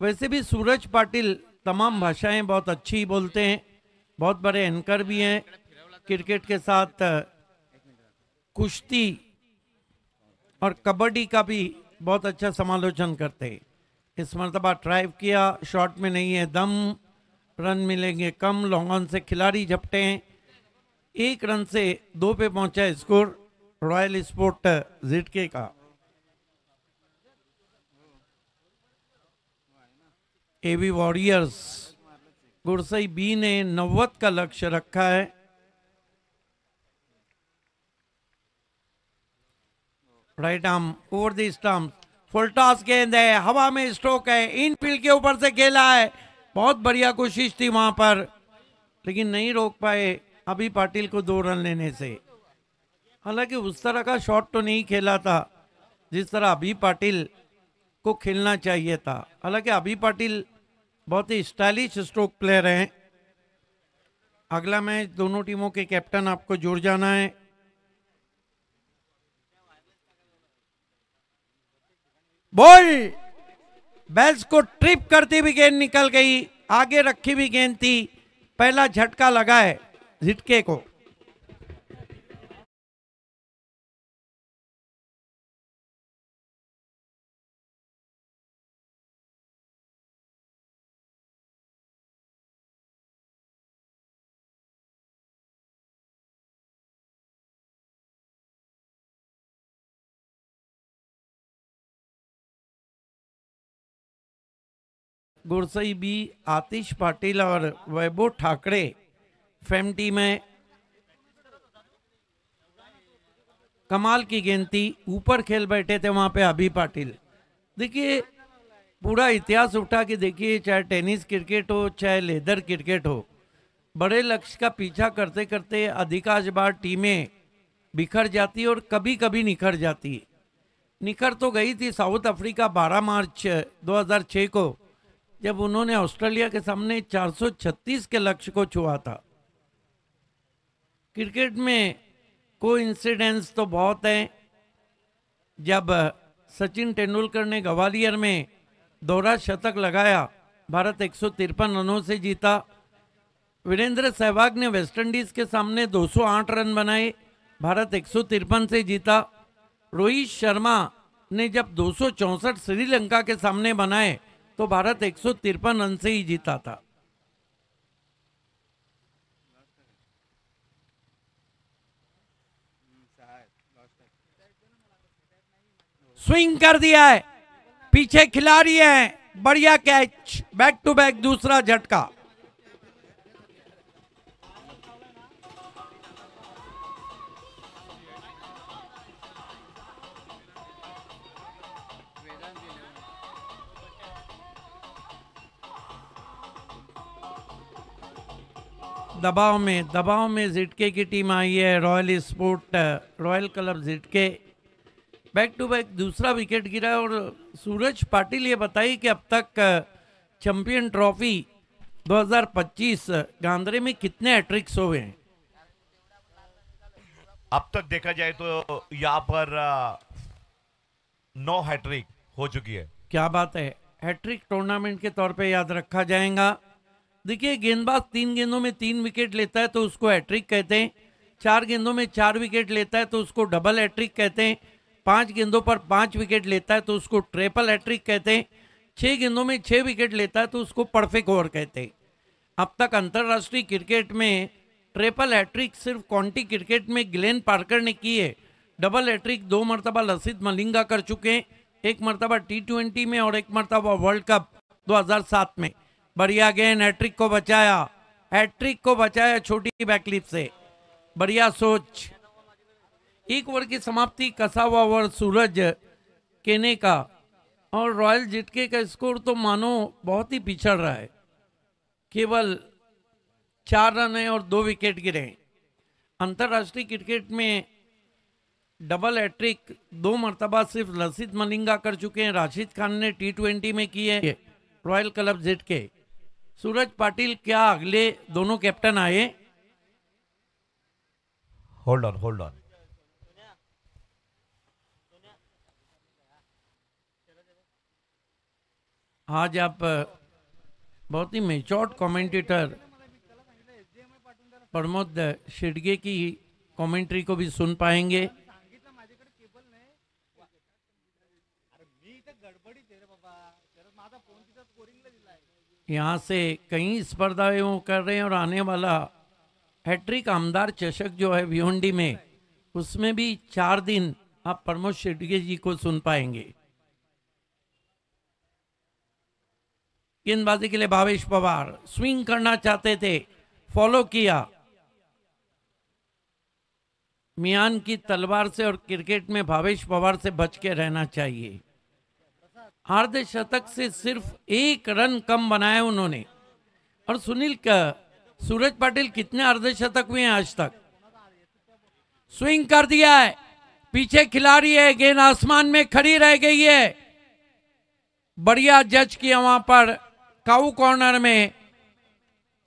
वैसे भी सूरज पाटिल तमाम भाषाएं बहुत अच्छी बोलते हैं, बहुत बड़े एंकर भी हैं। क्रिकेट के साथ कुश्ती और कबड्डी का भी बहुत अच्छा समालोचन करते हैं। इस मरतबा ड्राइव किया, शॉट में नहीं है दम, रन मिलेंगे कम, लॉन्ग ऑन से खिलाड़ी झपटे हैं। 1 रन से 2 पे पहुंचा स्कोर रॉयल स्पोर्ट जीटके का। एबी वॉरियर्स गुरसई बी ने 90 का लक्ष्य रखा है। Right arm over the stump, full toss गेंद है, हवा में स्ट्रोक है, इनफील्ड के ऊपर से खेला है। बहुत बढ़िया कोशिश थी वहां पर, लेकिन नहीं रोक पाए अभी पाटिल को 2 रन लेने से। हालांकि उस तरह का शॉट तो नहीं खेला था जिस तरह अभी पाटिल को खेलना चाहिए था। हालांकि अभी पाटिल बहुत ही स्टाइलिश स्ट्रोक प्लेयर हैं। अगला मैच दोनों टीमों के कैप्टन आपको जुड़ जाना है। बॉल बेल्स को ट्रिप करती हुई गेंद निकल गई, आगे रखी हुई गेंद थी, पहला झटका लगा है झटके को। गुरसई बी आतिश पाटिल और वैभव ठाकरे फेम टीम है। कमाल की गेंद थी, ऊपर खेल बैठे थे वहां पे अभी पाटिल। देखिए पूरा इतिहास उठा के देखिए, चाहे टेनिस क्रिकेट हो चाहे लेदर क्रिकेट हो, बड़े लक्ष्य का पीछा करते करते अधिकांश बार टीमें बिखर जाती और कभी कभी निखर जाती। निखर तो गई थी साउथ अफ्रीका 12 मार्च 2006 को, जब उन्होंने ऑस्ट्रेलिया के सामने 436 के लक्ष्य को छुआ था। क्रिकेट में कोइंसिडेंस तो बहुत है। जब सचिन तेंदुलकर ने ग्वालियर में दोहरा शतक लगाया, भारत 153 रनों से जीता। वीरेंद्र सहवाग ने वेस्टइंडीज के सामने 208 रन बनाए, भारत 153 से जीता। रोहित शर्मा ने जब 264 श्रीलंका के सामने बनाए तो भारत 153 रन से ही जीता था। स्विंग कर दिया है, पीछे खिलाड़ी है, बढ़िया कैच, बैक टू बैक दूसरा झटका। दबाव में जिटके की टीम आई है, रॉयल क्लब जिटके। बैक टू बैक दूसरा विकेट गिरा है। और सूरज पाटिल ये बताइए कि अब तक चैंपियन ट्रॉफी 2025 गांधरे में कितने हैट्रिक्स हुए हैं? अब तक देखा जाए तो यहाँ पर 9 हैट्रिक हो चुकी है। क्या बात है, हैट्रिक टूर्नामेंट के तौर पे याद रखा जाएगा। देखिए, गेंदबाज 3 गेंदों में 3 विकेट लेता है तो उसको हैट्रिक कहते हैं, 4 गेंदों में 4 विकेट लेता है तो उसको डबल हैट्रिक कहते हैं, 5 गेंदों पर 5 विकेट लेता है तो उसको ट्रिपल हैट्रिक कहते हैं, 6 गेंदों में 6 विकेट लेता है तो उसको परफेक्ट ओवर कहते हैं। अब तक अंतर्राष्ट्रीय क्रिकेट में ट्रिपल हैट्रिक सिर्फ काउंटी क्रिकेट में ग्लेन पार्कर ने की है। डबल हैट्रिक 2 मरतबा लसित मलिंगा कर चुके हैं, 1 मरतबा T20 में और 1 मरतबा वर्ल्ड कप 2007 में। बढ़िया गेंद, हैट्रिक को बचाया, हैट्रिक को बचाया छोटी बैकलिप से, बढ़िया सोच। 1 ओवर की समाप्ति, कसा हुआ ओवर सूरज केने का, और रॉयल झिटके का स्कोर तो मानो बहुत ही पिछड़ रहा है, केवल 4 रन है और 2 विकेट गिरे। अंतर्राष्ट्रीय क्रिकेट में डबल हैट्रिक 2 मरतबा सिर्फ लसित मलिंगा कर चुके हैं, राशिद खान ने T20 में की है, रॉयल क्लब झिटके। सूरज पाटिल, क्या अगले दोनों कैप्टन आए? Hold on. आज आप बहुत ही मेच्योर्ड कमेंटेटर प्रमोद शिडगे की कमेंट्री को भी सुन पाएंगे। यहाँ से कई स्पर्धाएं वो कर रहे हैं और आने वाला हैट्रिक आमदार चषक जो है भिवंडी में, उसमें भी 4 दिन आप प्रमोद शिडगे जी को सुन पाएंगे। गेंदबाजी के लिए भावेश पवार स्विंग करना चाहते थे, फॉलो किया। मियान की तलवार से और क्रिकेट में भावेश पवार से बच के रहना चाहिए। अर्धशतक से सिर्फ 1 रन कम बनाया उन्होंने। और सुनील का सूरज पाटिल कितने अर्धशतक हुए हैं आज तक? स्विंग कर दिया है, पीछे खिलाड़ी है, गेंद आसमान में खड़ी रह गई है। बढ़िया जज किया वहां पर काऊ कॉर्नर में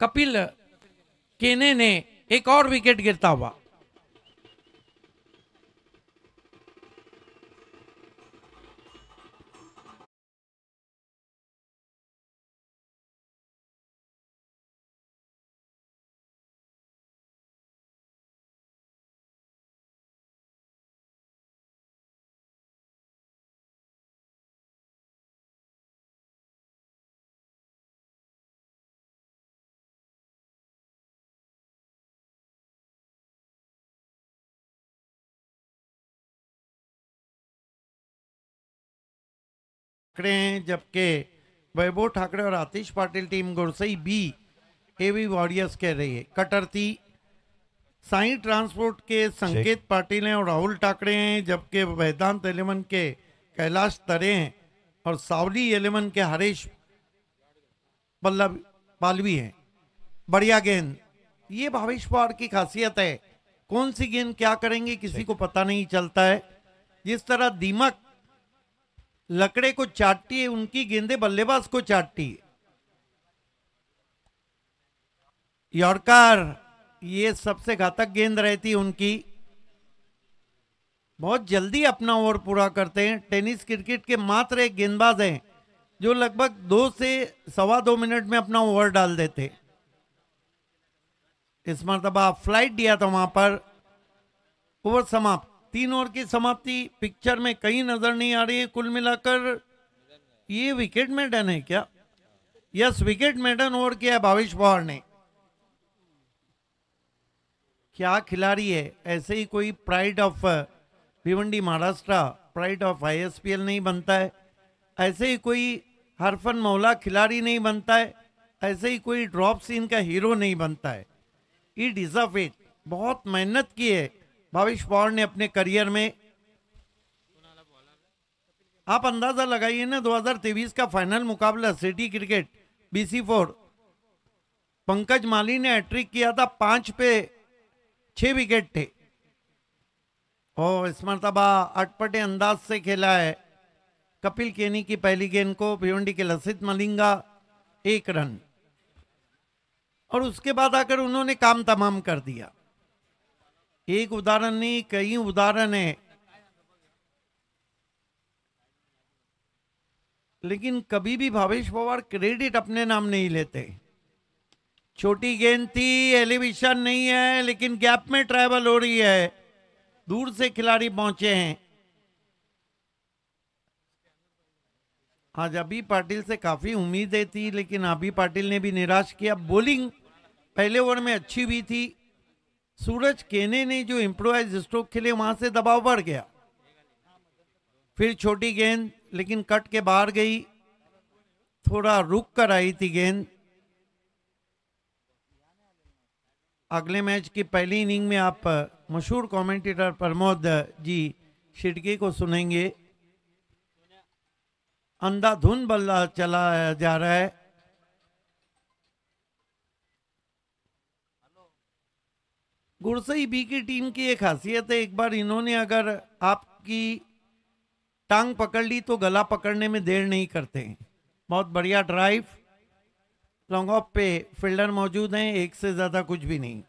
कपिल केने ने एक और विकेट गिरता हुआ। हैं, जबकि वैभव ठाकरे और आतिश पाटिल टीम गुरसई बी एवी वॉरियर्स कह रही है। कटरती साई ट्रांसपोर्ट के संकेत पाटिल हैं और राहुल ठाकरे हैं, जबकि वेदांत 11 के कैलाश तरे हैं और सावली 11 के हरीश पालवी हैं। बढ़िया गेंद, ये भावेश पवार की खासियत है, कौन सी गेंद क्या करेंगे किसी को पता नहीं चलता है। जिस तरह दीमक लकड़े को चाटती है, उनकी गेंदें बल्लेबाज को चाटती है। यॉर्कर, ये सबसे घातक गेंद रहती है उनकी। बहुत जल्दी अपना ओवर पूरा करते हैं। टेनिस क्रिकेट के मात्र एक गेंदबाज हैं जो लगभग 2 से 2.25 मिनट में अपना ओवर डाल देते। इस मरतबा फ्लाइट दिया था वहां पर। ओवर समाप्त। 3 ओवर की समाप्ति पिक्चर में कहीं नजर नहीं आ रही है। कुल मिलाकर ये विकेट मेडन है क्या? यस, विकेट मेडन ओवर किया है भावेश पवार ने। क्या खिलाड़ी है! ऐसे ही कोई pride of Bhiwandi Maharashtra, pride of ISPL नहीं बनता है, ऐसे ही कोई हरफन मौला खिलाड़ी नहीं बनता है, ऐसे ही कोई ड्रॉप सीन का हीरो नहीं बनता है। E deserve it. बहुत मेहनत की है भावेश पवार ने अपने करियर में। आप अंदाजा लगाइए ना, 2023 का फाइनल मुकाबला सिटी क्रिकेट BC4, पंकज माली ने हैट्रिक किया था, 5 पे 6 विकेट थे और इस मरतबा अटपटे अंदाज से खेला है कपिल केनी की पहली गेंद को। भिवंडी के लसित मलिंगा 1 रन, और उसके बाद आकर उन्होंने काम तमाम कर दिया। एक उदाहरण नहीं, कई उदाहरण है, लेकिन कभी भी भावेश पवार क्रेडिट अपने नाम नहीं लेते। छोटी गेंद थी, एलिवेशन नहीं है, लेकिन गैप में ट्रैवल हो रही है, दूर से खिलाड़ी पहुंचे हैं। आज अभी पाटिल से काफी उम्मीदें थी, लेकिन अभी पाटिल ने भी निराश किया। बॉलिंग पहले ओवर में अच्छी हुई थी। सूरज केने ने जो इम्प्रोवाइज स्ट्रोक खेले वहां से दबाव बढ़ गया। फिर छोटी गेंद, लेकिन कट के बाहर गई, थोड़ा रुक कर आई थी गेंद। अगले मैच की पहली इनिंग में आप मशहूर कमेंटेटर प्रमोद जी शिडके को सुनेंगे। अंधाधुन बल्ला चला जा रहा है। गुरसई बी की टीम की एक खासियत है, एक बार इन्होंने अगर आपकी टांग पकड़ ली तो गला पकड़ने में देर नहीं करते हैं। बहुत बढ़िया ड्राइव, लॉन्ग ऑफ पे फील्डर मौजूद हैं, एक से ज्यादा कुछ भी नहीं।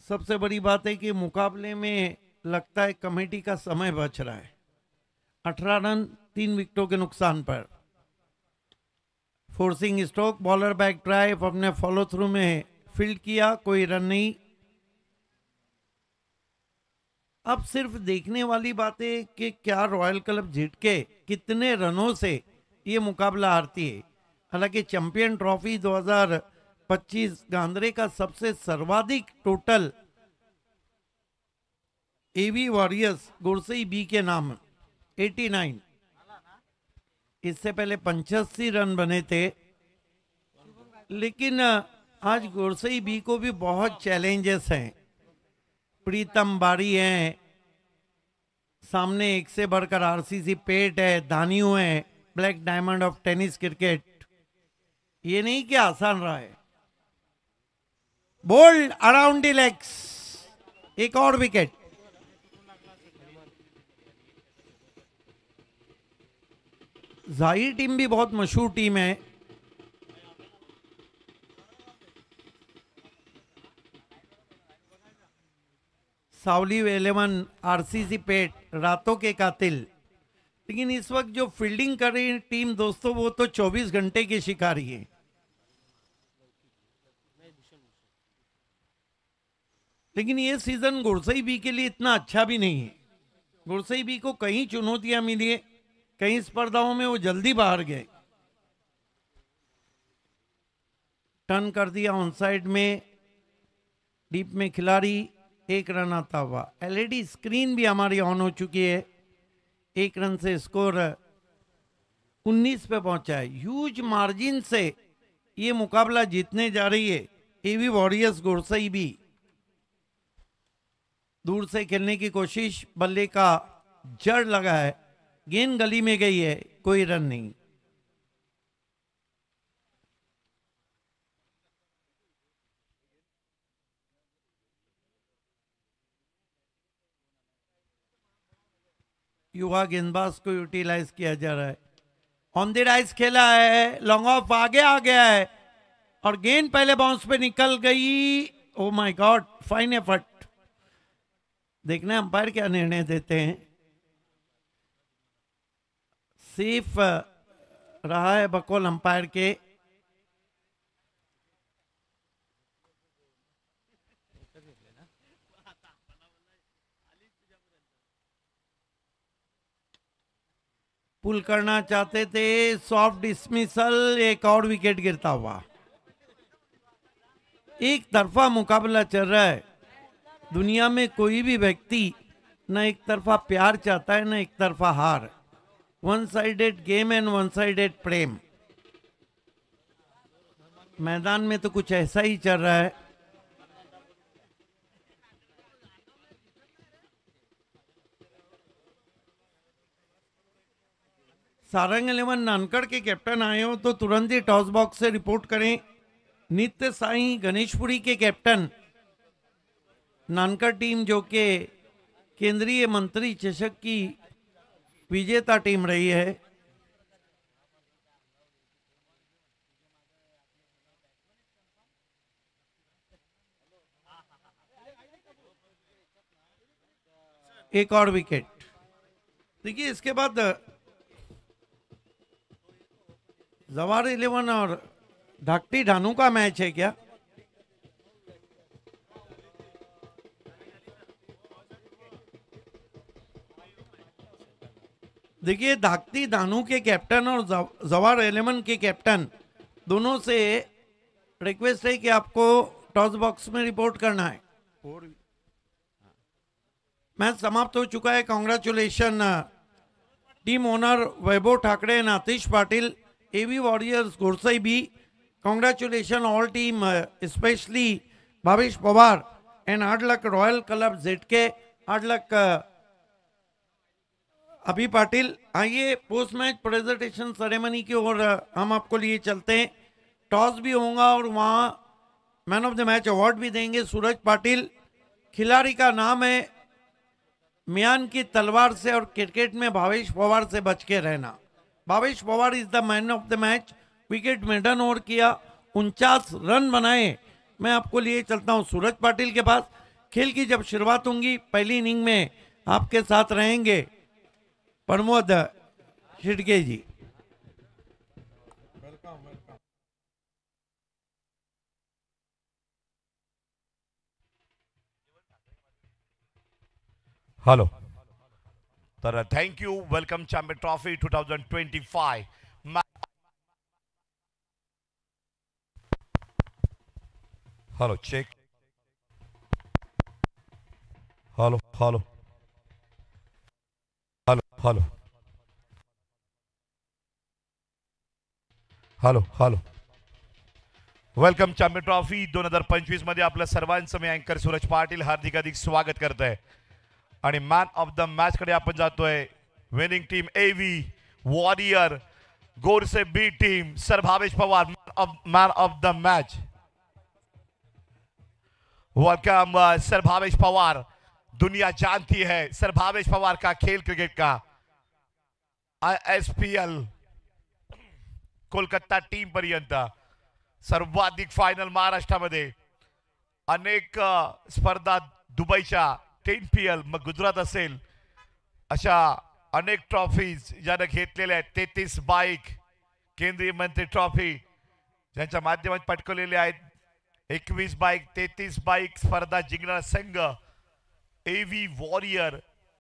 सबसे बड़ी बात है कि मुकाबले में लगता है कमेटी का समय बच रहा है। 18 रन 3 विकेटों के नुकसान पर। Forcing stroke, bowler back drive, अपने फॉलो थ्रू में फील्ड किया, कोई रन नहीं। अब सिर्फ देखने वाली बात है कि क्या रॉयल क्लब झिटके कितने रनों से ये मुकाबला हारती है। हालांकि चैंपियन ट्रॉफी 2025 गांधरे का सबसे सर्वाधिक टोटल एवी वॉरियर्स गुरसई बी के नाम 89, इससे पहले 85 रन बने थे। लेकिन आज गुरसई बी को भी बहुत चैलेंजेस हैं। प्रीतम बारी हैं, सामने एक से बढ़कर आरसीसी पेट है, दानियो है, black diamond of tennis cricket. ये नहीं कि आसान रहा है। बोल्ड अराउंड द लेग्स, एक और विकेट। जाहिर टीम भी बहुत मशहूर टीम है। सावली 11 आरसीसी पेट, रातों के कातिल। लेकिन इस वक्त जो फील्डिंग कर रही टीम दोस्तों, वो तो 24 घंटे की शिकारी है। लेकिन ये सीजन गुरसई बी के लिए इतना अच्छा भी नहीं है। गुरसई बी को कई चुनौतियां मिली है, कई स्पर्धाओं में वो जल्दी बाहर गए। टर्न कर दिया ऑन साइड में, डीप में खिलाड़ी, एक रन आता हुआ। एलईडी स्क्रीन भी हमारी ऑन हो चुकी है। एक रन से स्कोर 19 पे पहुंचा है। ह्यूज मार्जिन से ये मुकाबला जीतने जा रही है एवी वॉरियर्स गुरसई बी। दूर से खेलने की कोशिश, बल्ले का जड़ लगा है, गेंद गली में गई है, कोई रन नहीं। युवा गेंदबाज को यूटिलाइज किया जा रहा है। ऑन द राइज खेला है, लॉन्ग ऑफ आगे आ गया है और गेंद पहले बाउंस पे निकल गई। Oh my God, fine effort. देखना अंपायर क्या निर्णय देते हैं। सेफ रहा है बकौल अंपायर के। पुल करना चाहते थे, सॉफ्ट डिसमिसल, एक और विकेट गिरता हुआ। एक तरफा मुकाबला चल रहा है। दुनिया में कोई भी व्यक्ति न एक तरफा प्यार चाहता है, न एक तरफा हार। One sided game and one sided प्रेम। मैदान में तो कुछ ऐसा ही चल रहा है। सारंग 11 नानकड़ के कैप्टन आए हो तो तुरंत ही टॉस बॉक्स से रिपोर्ट करें। नित्य साई गणेशपुरी के कैप्टन, नानकड़ टीम जो कि केंद्रीय मंत्री चषक की विजेता टीम रही है। एक और विकेट। देखिए इसके बाद जवाहर 11 और धाकटी ढानू का मैच है क्या? देखिए, धाकटी धानू के कैप्टन और जवार एलेमन के कैप्टन दोनों से रिक्वेस्ट है कि आपको टॉस बॉक्स में रिपोर्ट करना है। मैच समाप्त हो चुका है। Congratulation team owner Vaibhav Thackeray and Atish Patil, AV warriors Gorsai B. Congratulation all team, specially Bhavesh Pawar and hard luck royal club ZK, hard luck Abhi Patil. आइए पोस्ट मैच प्रेजेंटेशन सेरेमनी की ओर हम आपको लिए चलते हैं। टॉस भी होगा और वहाँ man of the match award भी देंगे। सूरज पाटिल, खिलाड़ी का नाम है म्यान की तलवार से और क्रिकेट में भावेश पवार से बच के रहना। Bhavesh Pawar is the man of the match. Wicket maiden over किया, 49 रन बनाए। मैं आपको लिए चलता हूँ सूरज पाटिल के पास। खेल की जब शुरुआत होंगी, पहली इनिंग में आपके साथ रहेंगे प्रमोद शिडके जी। हॅलो, तर thank you. Welcome champion trophy 2025. Hello, check. Hello hello hello hello hello hello welcome champion trophy 2025 मध्ये आपल्या सर्वांचं मी अँकर सूरज पाटील हार्दिक स्वागत करत आहे. आणि मॅन ऑफ द मॅच कडे आपण जातोय. विनिंग टीम एव्ही वॉरियर गोरसे B team, sir Bhavesh Pawar, man of the match. Welcome sir Bhavesh Pawar. दुनिया जानती है सर भावेश पवार का खेल क्रिकेट का. ISPL कोलकाता टीम पर्यंत सर्वाधिक फायनल महाराष्ट्रामध्ये, अनेक स्पर्धा दुबईच्या 10PL, मग गुजरात असेल, अशा अनेक ट्रॉफीज ज्याने घेतलेल्या आहेत. 33 बाईक केंद्रीय मंत्री ट्रॉफी ज्यांच्या माध्यमात पटकवलेल्या आहेत. 21 बाईक, 33 बाईक स्पर्धा जिंकणारा संघ एव्ही वॉरियर